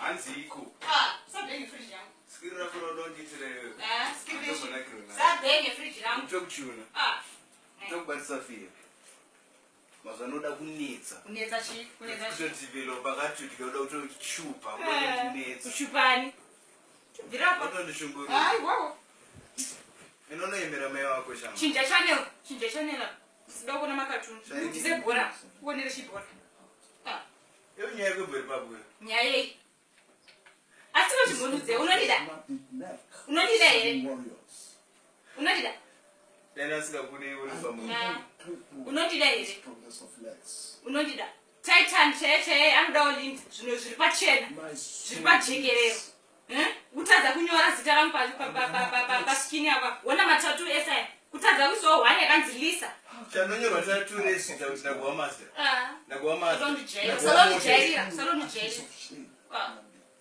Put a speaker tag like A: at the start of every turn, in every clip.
A: Hanziko.
B: Sabhenge fridge yangu.
A: Sikira kuno ndonditire.
B: Sikirishi. Sabhenge fridge yangu.
A: Chokuchuna. Chokubarisa fia. Mazanoda kunetsa.
B: Kunetsa chi? Kunetsa chi?
A: Kutodevelopa katuti kuda kutochupa kunetsa.
B: Kuchupani. Ndirapo.
A: Ndondishunguru.
B: Hayi wawo.
A: Inonoyemera mai wako shamba.
B: Chinja channel. Sidoko na makatuni. Ndize bora. Kuonera chibora.
A: Yo nyaya kwebwere pabwe.
B: Nyaya. Asi wachimudze unodida? Unodida here? Unodida?
A: Dana sikakune uri pamunhu.
B: Unodida here? Unodida? Titan cheche anoda ulinda zvino zviri pachena. Zviri pajekerero. Utadza kunyora zita rangu paskini apa. Wona matatu esa. Kutadza kuisawo one yakanzilisa.
A: Chanonyorwa tatu resita kuti ndakuwa master. Ndakuwa master.
B: Salonijairira.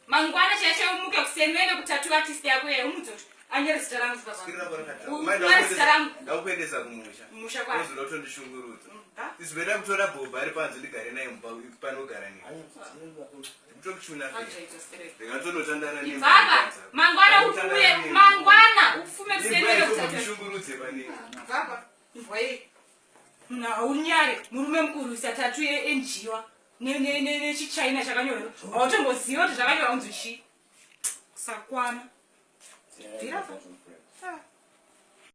B: Mangwana cheche umuke kusemene kutatu artist yako umudzi kuti anyore zita rangu papa.
A: Ndakuendesa kumusha.
B: Musha kwa.
A: Uzoda kutondishungurudza. Izveda kutora bhobha ari panze ndigare naye panogara nini. Kutokuchuna fe. Ndingatondotandana nemi.
B: Baba, mangwana ufume kusemene kutatu.
A: Ndishungurudze panini.
B: Baba, mvwaye. Na unyare murume mukuru satatu enjiwa. Chichina chakanyorwa. Automboziva kuti zvakanyorwa kunzi chi. Sakwana. Ndirapo.